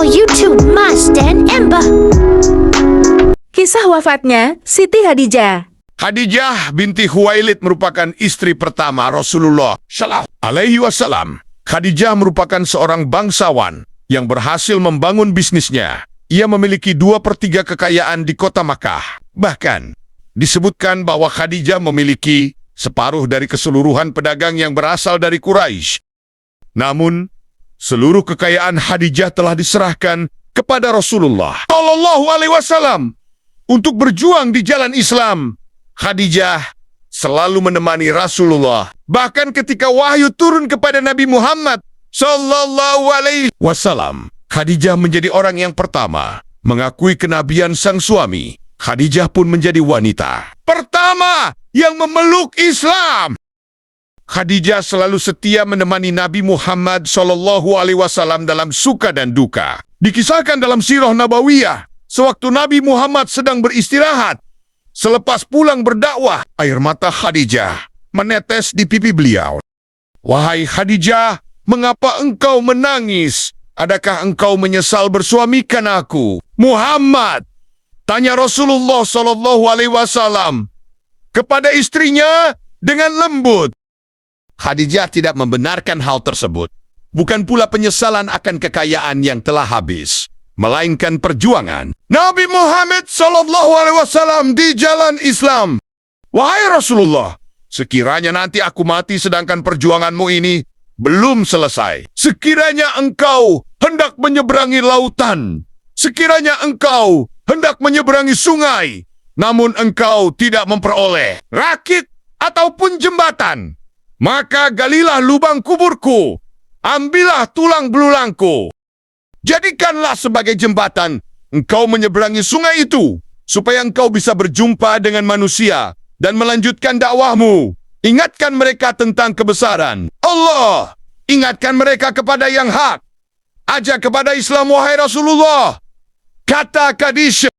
channel YouTube Mas dan Ember. Kisah wafatnya Siti Khadijah. Khadijah binti Khuwailid merupakan istri pertama Rasulullah Shallallahu Alaihi Wasallam. Khadijah merupakan seorang bangsawan yang berhasil membangun bisnisnya. Ia memiliki 2/3 kekayaan di kota Makkah. Bahkan, disebutkan bahwa Khadijah memiliki separuh dari keseluruhan pedagang yang berasal dari Quraisy. Namun, seluruh kekayaan Khadijah telah diserahkan kepada Rasulullah Shallallahu Alaihi Wasallam untuk berjuang di jalan Islam. Khadijah selalu menemani Rasulullah. Bahkan ketika wahyu turun kepada Nabi Muhammad Sallallahu Alaihi Wasallam, Khadijah menjadi orang yang pertama mengakui kenabian sang suami. Khadijah pun menjadi wanita pertama yang memeluk Islam. Khadijah selalu setia menemani Nabi Muhammad Sallallahu Alaihi Wasallam dalam suka dan duka. Dikisahkan dalam Sirah Nabawiyah, sewaktu Nabi Muhammad sedang beristirahat, selepas pulang berdakwah, air mata Khadijah menetes di pipi beliau. "Wahai Khadijah, mengapa engkau menangis? Adakah engkau menyesal bersuamikan aku?" "Muhammad," tanya Rasulullah Shallallahu Alaihi Wasallam kepada istrinya dengan lembut. Khadijah tidak membenarkan hal tersebut. Bukan pula penyesalan akan kekayaan yang telah habis, melainkan perjuangan Nabi Muhammad Sallallahu Alaihi Wasallam di jalan Islam. "Wahai Rasulullah, sekiranya nanti aku mati sedangkan perjuanganmu ini belum selesai. Sekiranya engkau hendak menyeberangi lautan, sekiranya engkau hendak menyeberangi sungai, namun engkau tidak memperoleh rakit ataupun jembatan, maka galilah lubang kuburku, ambillah tulang belulangku. Jadikanlah sebagai jembatan engkau menyeberangi sungai itu, supaya engkau bisa berjumpa dengan manusia dan melanjutkan dakwahmu. Ingatkan mereka tentang kebesaran Allah. Ingatkan mereka kepada yang hak. Ajak kepada Islam, wahai Rasulullah," kata Khadijah.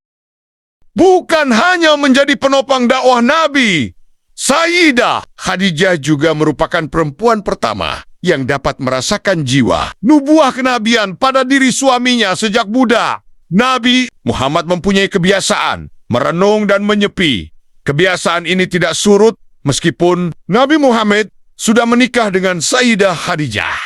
Bukan hanya menjadi penopang dakwah Nabi, Sayyidah Khadijah juga merupakan perempuan pertama yang dapat merasakan jiwa nubuah kenabian pada diri suaminya sejak muda. Nabi Muhammad mempunyai kebiasaan merenung dan menyepi. Kebiasaan ini tidak surut meskipun Nabi Muhammad sudah menikah dengan Sayyidah Khadijah.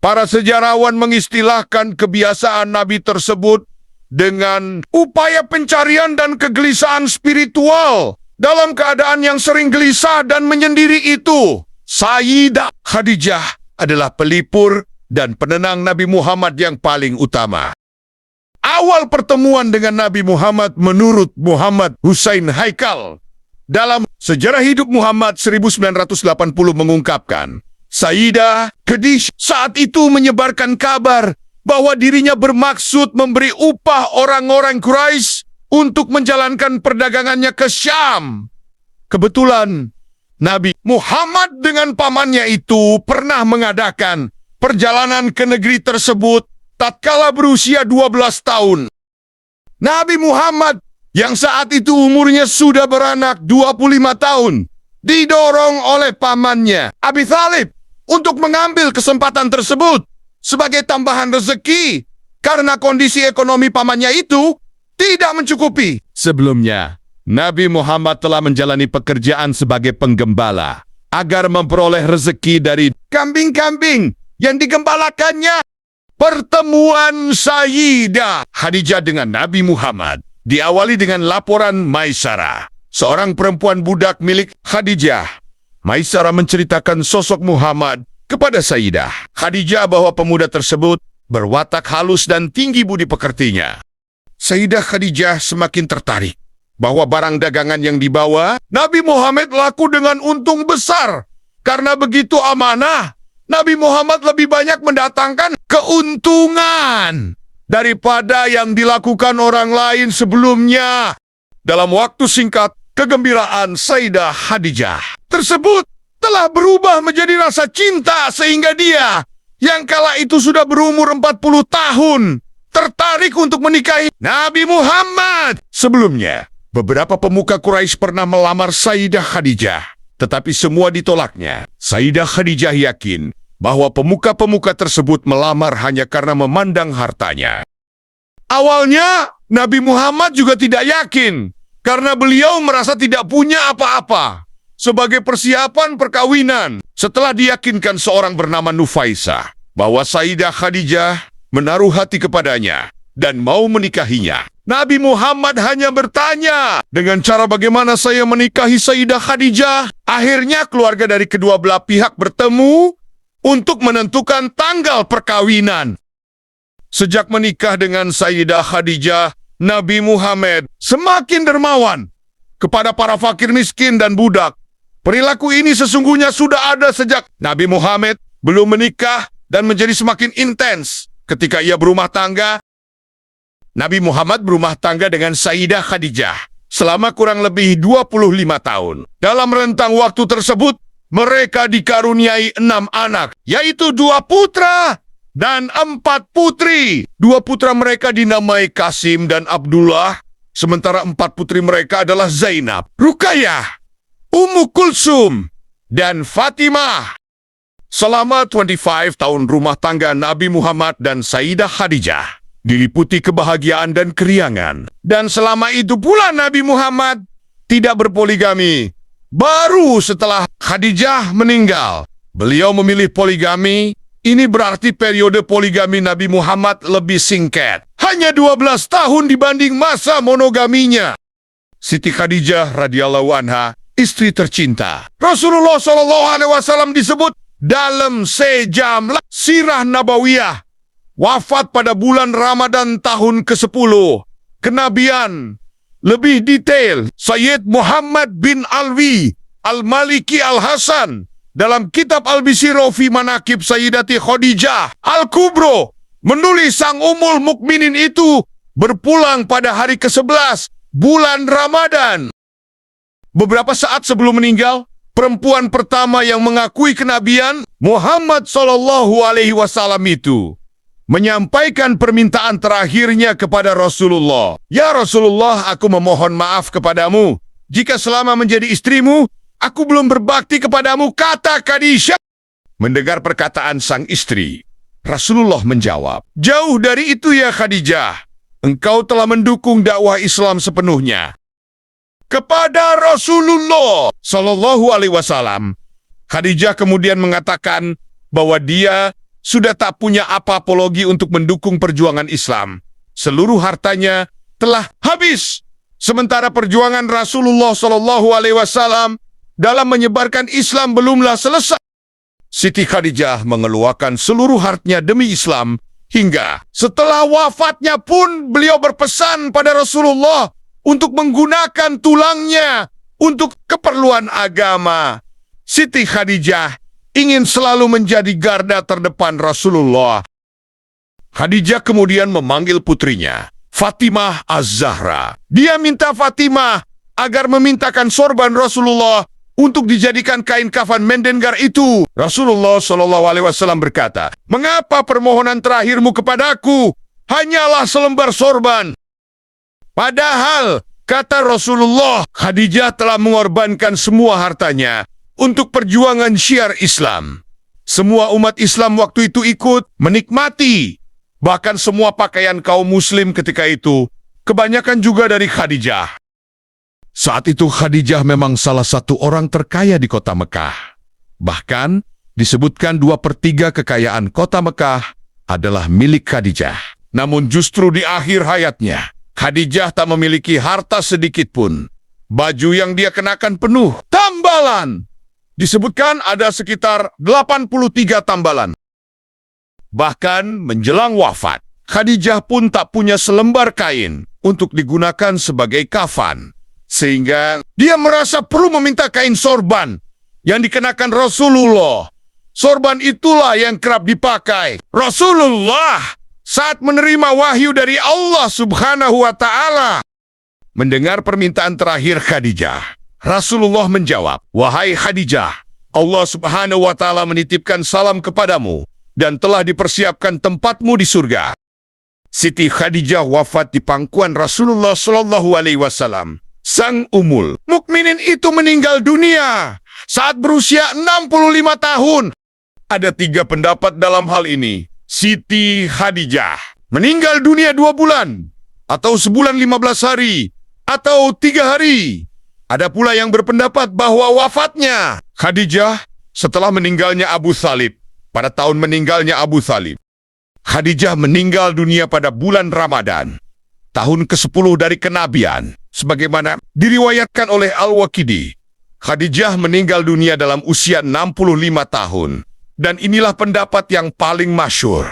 Para sejarawan mengistilahkan kebiasaan Nabi tersebut dengan upaya pencarian dan kegelisahan spiritual. Dalam keadaan yang sering gelisah dan menyendiri itu, Sayyidah Khadijah adalah pelipur dan penenang Nabi Muhammad yang paling utama. Awal pertemuan dengan Nabi Muhammad menurut Muhammad Hussein Haikal dalam Sejarah Hidup Muhammad 1980 mengungkapkan, Sayyidah Khadijah saat itu menyebarkan kabar bahwa dirinya bermaksud memberi upah orang-orang Quraisy untuk menjalankan perdagangannya ke Syam. Kebetulan, Nabi Muhammad dengan pamannya itu pernah mengadakan perjalanan ke negeri tersebut tatkala berusia 12 tahun. Nabi Muhammad yang saat itu umurnya sudah beranak 25 tahun, didorong oleh pamannya, Abi Thalib, untuk mengambil kesempatan tersebut sebagai tambahan rezeki karena kondisi ekonomi pamannya itu tidak mencukupi. Sebelumnya, Nabi Muhammad telah menjalani pekerjaan sebagai penggembala agar memperoleh rezeki dari kambing-kambing yang digembalakannya. Pertemuan Sayyidah Khadijah dengan Nabi Muhammad diawali dengan laporan Maisarah, seorang perempuan budak milik Khadijah. Maisarah menceritakan sosok Muhammad kepada Sayyidah Khadijah bahwa pemuda tersebut berwatak halus dan tinggi budi pekertinya. Sayyidah Khadijah semakin tertarik bahwa barang dagangan yang dibawa Nabi Muhammad laku dengan untung besar. Karena begitu amanah, Nabi Muhammad lebih banyak mendatangkan keuntungan daripada yang dilakukan orang lain sebelumnya. Dalam waktu singkat, kegembiraan Sayyidah Khadijah tersebut telah berubah menjadi rasa cinta sehingga dia, yang kala itu sudah berumur 40 tahun, tertarik untuk menikahi Nabi Muhammad. Sebelumnya, beberapa pemuka Quraisy pernah melamar Sayyidah Khadijah, tetapi semua ditolaknya. Sayyidah Khadijah yakin bahwa pemuka-pemuka tersebut melamar hanya karena memandang hartanya. Awalnya, Nabi Muhammad juga tidak yakin, karena beliau merasa tidak punya apa-apa sebagai persiapan perkawinan. Setelah diyakinkan seorang bernama Nufaisah bahwa Sayyidah Khadijah menaruh hati kepadanya dan mau menikahinya, Nabi Muhammad hanya bertanya, dengan cara bagaimana saya menikahi Sayyidah Khadijah? Akhirnya keluarga dari kedua belah pihak bertemu untuk menentukan tanggal perkawinan. Sejak menikah dengan Sayyidah Khadijah, Nabi Muhammad semakin dermawan kepada para fakir miskin dan budak. Perilaku ini sesungguhnya sudah ada sejak Nabi Muhammad belum menikah dan menjadi semakin intens ketika ia berumah tangga. Nabi Muhammad berumah tangga dengan Sayyidah Khadijah selama kurang lebih 25 tahun. Dalam rentang waktu tersebut, mereka dikaruniai 6 anak, yaitu 2 putra dan 4 putri. 2 putra mereka dinamai Qasim dan Abdullah, sementara 4 putri mereka adalah Zainab, Ruqayyah, Ummu Kulsum, dan Fatimah. Selama 25 tahun rumah tangga Nabi Muhammad dan Sayyidah Khadijah diliputi kebahagiaan dan keriangan. Dan selama itu pula Nabi Muhammad tidak berpoligami. Baru setelah Khadijah meninggal, beliau memilih poligami. Ini berarti periode poligami Nabi Muhammad lebih singkat, hanya 12 tahun dibanding masa monogaminya. Siti Khadijah radhiyallahu anha, istri tercinta Rasulullah SAW, disebut dalam sejam Sirah Nabawiyah, wafat pada bulan Ramadan tahun ke-10 kenabian. Lebih detail, Sayyid Muhammad bin Alwi Al-Maliki Al-Hasan dalam kitab Al-Bishiro fi Manaqib Sayyidati Khadijah Al-Kubro menulis sang Ummul Mukminin itu berpulang pada hari ke-11 bulan Ramadan. Beberapa saat sebelum meninggal, perempuan pertama yang mengakui kenabian, Muhammad SAW, itu menyampaikan permintaan terakhirnya kepada Rasulullah. Ya Rasulullah, aku memohon maaf kepadamu jika selama menjadi istrimu, aku belum berbakti kepadamu, kata Khadijah. Mendengar perkataan sang istri, Rasulullah menjawab, jauh dari itu ya Khadijah, engkau telah mendukung dakwah Islam sepenuhnya. Kepada Rasulullah SAW, Khadijah kemudian mengatakan bahwa dia sudah tak punya apa-apa lagi untuk mendukung perjuangan Islam. Seluruh hartanya telah habis, sementara perjuangan Rasulullah SAW dalam menyebarkan Islam belumlah selesai. Siti Khadijah mengeluarkan seluruh hartanya demi Islam, hingga setelah wafatnya pun beliau berpesan pada Rasulullah untuk menggunakan tulangnya untuk keperluan agama. Siti Khadijah ingin selalu menjadi garda terdepan Rasulullah. Khadijah kemudian memanggil putrinya, Fatimah Az-Zahra. Dia minta Fatimah agar memintakan sorban Rasulullah untuk dijadikan kain kafan mendengar itu. Rasulullah SAW berkata, mengapa permohonan terakhirmu kepadaku hanyalah selembar sorban? Padahal, kata Rasulullah, Khadijah telah mengorbankan semua hartanya untuk perjuangan syiar Islam. Semua umat Islam waktu itu ikut menikmati. Bahkan semua pakaian kaum muslim ketika itu, kebanyakan juga dari Khadijah. Saat itu Khadijah memang salah satu orang terkaya di kota Mekah. Bahkan disebutkan 2/3 kekayaan kota Mekah adalah milik Khadijah. Namun justru di akhir hayatnya, Khadijah tak memiliki harta sedikit pun. Baju yang dia kenakan penuh tambalan. Disebutkan ada sekitar 83 tambalan. Bahkan menjelang wafat, Khadijah pun tak punya selembar kain untuk digunakan sebagai kafan. Sehingga dia merasa perlu meminta kain sorban yang dikenakan Rasulullah. Sorban itulah yang kerap dipakai Rasulullah saat menerima wahyu dari Allah Subhanahu wa Ta'ala. Mendengar permintaan terakhir Khadijah, Rasulullah menjawab, wahai Khadijah, Allah Subhanahu wa Ta'ala menitipkan salam kepadamu dan telah dipersiapkan tempatmu di surga. Siti Khadijah wafat di pangkuan Rasulullah SAW. Sang Ummul Mukminin itu meninggal dunia saat berusia 65 tahun. Ada 3 pendapat dalam hal ini. Siti Khadijah meninggal dunia 2 bulan, atau sebulan 15 hari, atau 3 hari. Ada pula yang berpendapat bahwa wafatnya Khadijah setelah meninggalnya Abu Thalib. Pada tahun meninggalnya Abu Thalib, Khadijah meninggal dunia pada bulan Ramadan, tahun ke-10 dari kenabian. Sebagaimana diriwayatkan oleh Al-Waqidi, Khadijah meninggal dunia dalam usia 65 tahun. Dan inilah pendapat yang paling masyhur.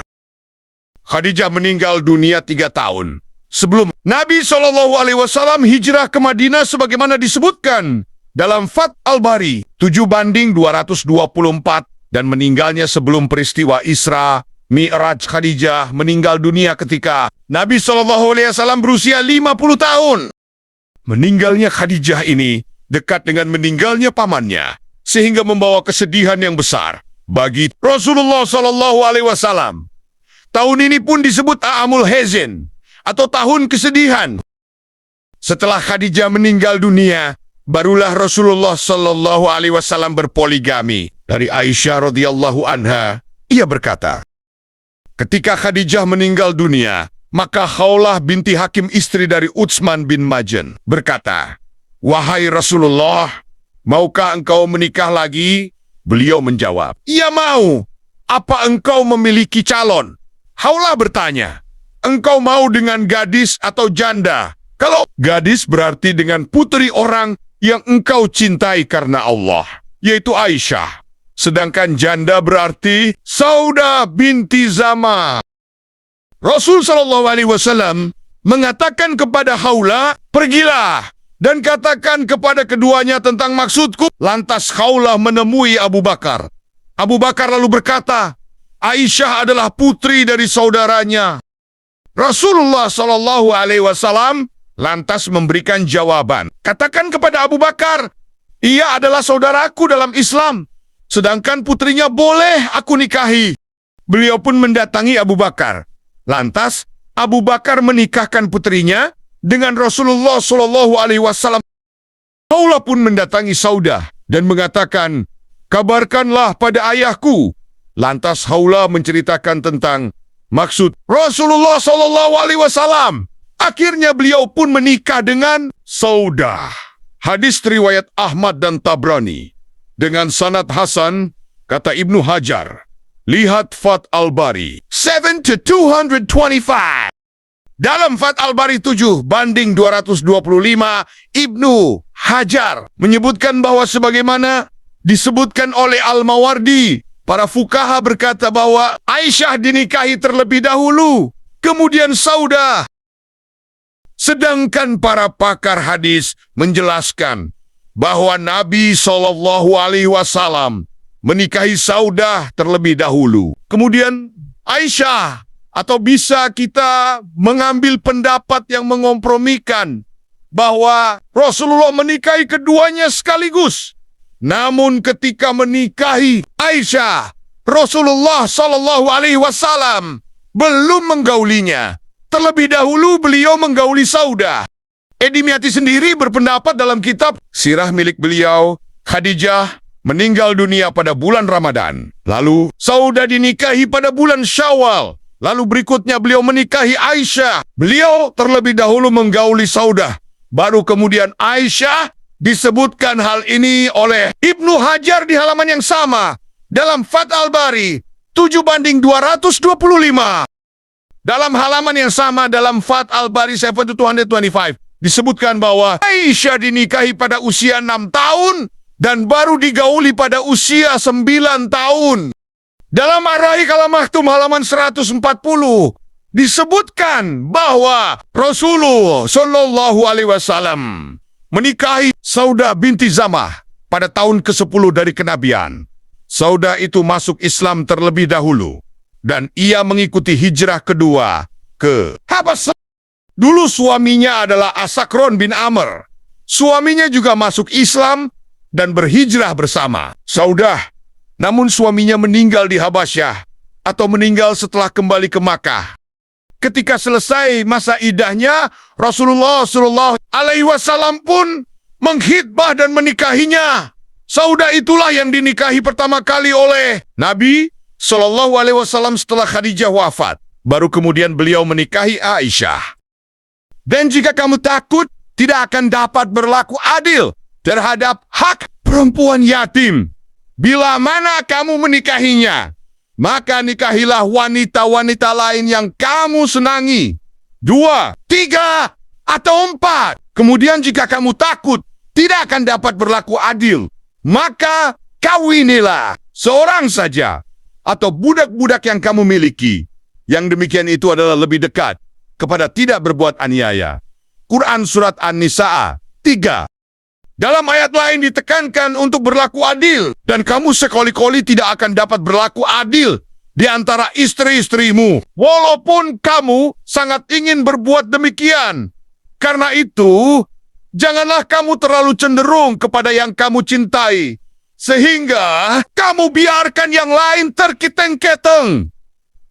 Khadijah meninggal dunia 3 tahun sebelum Nabi SAW hijrah ke Madinah sebagaimana disebutkan dalam Fath Al-Bari 7:224 dan meninggalnya sebelum peristiwa Isra Mi'raj. Khadijah meninggal dunia ketika Nabi SAW berusia 50 tahun. Meninggalnya Khadijah ini dekat dengan meninggalnya pamannya, sehingga membawa kesedihan yang besar bagi Rasulullah SAW. Tahun ini pun disebut A'amul Hazin, atau tahun kesedihan. Setelah Khadijah meninggal dunia, barulah Rasulullah SAW berpoligami. Dari Aisyah radhiyallahu anha, ia berkata, ketika Khadijah meninggal dunia, maka Khawlah binti Hakim, istri dari Utsman bin Maz'un, berkata, "Wahai Rasulullah, maukah engkau menikah lagi?" Beliau menjawab, "Iya mau. Apa engkau memiliki calon?" Khawlah bertanya, "Engkau mau dengan gadis atau janda?" Kalau gadis berarti dengan putri orang yang engkau cintai karena Allah, yaitu Aisyah. Sedangkan janda berarti Saudah binti Zama. Rasul SAW mengatakan kepada Khawlah, "Pergilah dan katakan kepada keduanya tentang maksudku." Lantas Khawlah menemui Abu Bakar. Abu Bakar lalu berkata, "Aisyah adalah putri dari saudaranya." Rasulullah SAW lantas memberikan jawaban, "Katakan kepada Abu Bakar, ia adalah saudaraku dalam Islam, sedangkan putrinya boleh aku nikahi." Beliau pun mendatangi Abu Bakar. Lantas Abu Bakar menikahkan putrinya dengan Rasulullah SAW. Khawlah pun mendatangi Saudah dan mengatakan, "Kabarkanlah pada ayahku." Lantas Khawlah menceritakan tentang maksud Rasulullah SAW. Akhirnya beliau pun menikah dengan Saudah. Hadis riwayat Ahmad dan Tabrani. Dengan sanad hasan, kata Ibnu Hajar, lihat Fath Al-Bari 7-225. Dalam Fath Al-Bari 7/225, Ibnu Hajar menyebutkan bahwa sebagaimana disebutkan oleh Al-Mawardi, para fukaha berkata bahwa Aisyah dinikahi terlebih dahulu, kemudian Saudah. Sedangkan para pakar hadis menjelaskan bahwa Nabi SAW menikahi Saudah terlebih dahulu, kemudian Aisyah. Atau bisa kita mengambil pendapat yang mengompromikan bahwa Rasulullah menikahi keduanya sekaligus. Namun ketika menikahi Aisyah, Rasulullah SAW belum menggaulinya. Terlebih dahulu beliau menggauli Saudah. Edimyati sendiri berpendapat dalam kitab sirah milik beliau, Khadijah meninggal dunia pada bulan Ramadan. Lalu Saudah dinikahi pada bulan Syawal. Lalu berikutnya beliau menikahi Aisyah. Beliau terlebih dahulu menggauli Saudah. Baru kemudian Aisyah. Disebutkan hal ini oleh Ibnu Hajar di halaman yang sama. Dalam Fath Al-Bari 7/225. Dalam halaman yang sama dalam Fath Al-Bari 7/225. Disebutkan bahwa Aisyah dinikahi pada usia 6 tahun. Dan baru digauli pada usia 9 tahun. Dalam Ar-Rahiq Al-Maktum halaman 140 disebutkan bahwa Rasulullah SAW menikahi Saudah binti Zamah pada tahun ke-10 dari kenabian. Saudah itu masuk Islam terlebih dahulu dan ia mengikuti hijrah kedua ke Habasah. Dulu suaminya adalah Asakron bin Amr. Suaminya juga masuk Islam dan berhijrah bersama Saudah. Namun suaminya meninggal di Habasyah atau meninggal setelah kembali ke Makkah. Ketika selesai masa idahnya, Rasulullah SAW pun menghitbah dan menikahinya. Saudah itulah yang dinikahi pertama kali oleh Nabi SAW setelah Khadijah wafat. baru kemudian beliau menikahi Aisyah. Dan jika kamu takut tidak akan dapat berlaku adil terhadap hak perempuan yatim, bila mana kamu menikahinya, maka nikahilah wanita-wanita lain yang kamu senangi. 2, 3, atau 4. Kemudian jika kamu takut tidak akan dapat berlaku adil, maka kawinilah seorang saja atau budak-budak yang kamu miliki. Yang demikian itu adalah lebih dekat kepada tidak berbuat aniaya. Quran Surat An-Nisa 3. Dalam ayat lain ditekankan untuk berlaku adil, dan kamu sekali-kali tidak akan dapat berlaku adil di antara istri-istrimu, walaupun kamu sangat ingin berbuat demikian. Karena itu, janganlah kamu terlalu cenderung kepada yang kamu cintai, sehingga kamu biarkan yang lain terkiteng-keteng.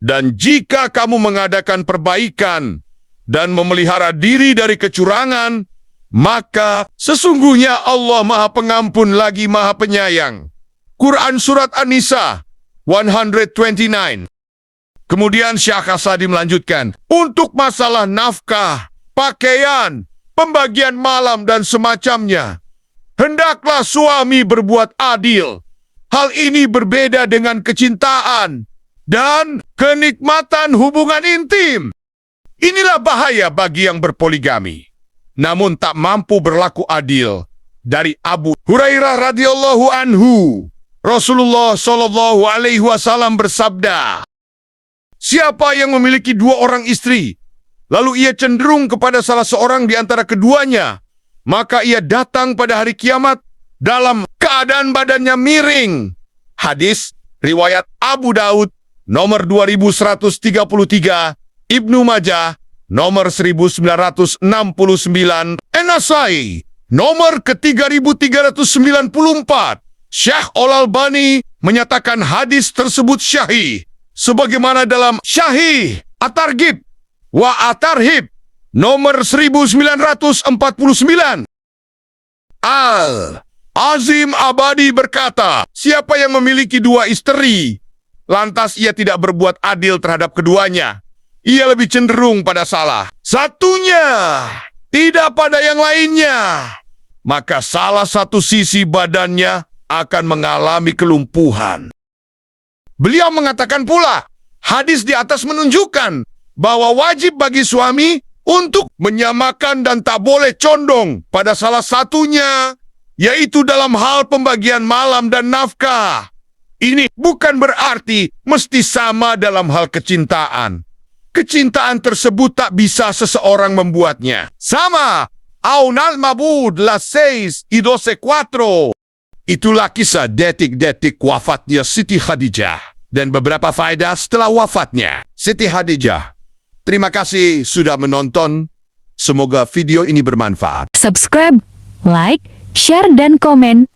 Dan jika kamu mengadakan perbaikan dan memelihara diri dari kecurangan, maka sesungguhnya Allah Maha Pengampun lagi Maha Penyayang. Quran Surat An-Nisa 129. Kemudian Syekh Kasadi melanjutkan, untuk masalah nafkah, pakaian, pembagian malam dan semacamnya, hendaklah suami berbuat adil. Hal ini berbeda dengan kecintaan dan kenikmatan hubungan intim. Inilah bahaya bagi yang berpoligami, namun tak mampu berlaku adil. Dari Abu Hurairah radhiyallahu anhu, Rasulullah Shallallahu Alaihi Wasallam bersabda, siapa yang memiliki 2 orang istri, lalu ia cenderung kepada salah seorang di antara keduanya, maka ia datang pada hari kiamat dalam keadaan badannya miring. Hadis riwayat Abu Daud nomor 2133, Ibnu Majah nomor 1969, An-Nasai nomor ke-3394. Syekh Al-Albani menyatakan hadis tersebut syahih, sebagaimana dalam Syahih At-Targhib wa At-Tarhib nomor 1949. Al-Azim Abadi berkata, siapa yang memiliki 2 istri, lantas ia tidak berbuat adil terhadap keduanya, ia lebih cenderung pada salah satunya, tidak pada yang lainnya, maka salah satu sisi badannya akan mengalami kelumpuhan. Beliau mengatakan pula, hadis di atas menunjukkan bahwa wajib bagi suami untuk menyamakan dan tak boleh condong pada salah satunya, yaitu dalam hal pembagian malam dan nafkah. Ini bukan berarti mesti sama dalam hal kecintaan. Kecintaan tersebut tak bisa seseorang membuatnya sama. Aunal mabud las 6 y 12:4. Itulah kisah detik-detik wafatnya Siti Khadijah dan beberapa faedah setelah wafatnya Siti Khadijah. Terima kasih sudah menonton. Semoga video ini bermanfaat. Subscribe, like, share, dan komen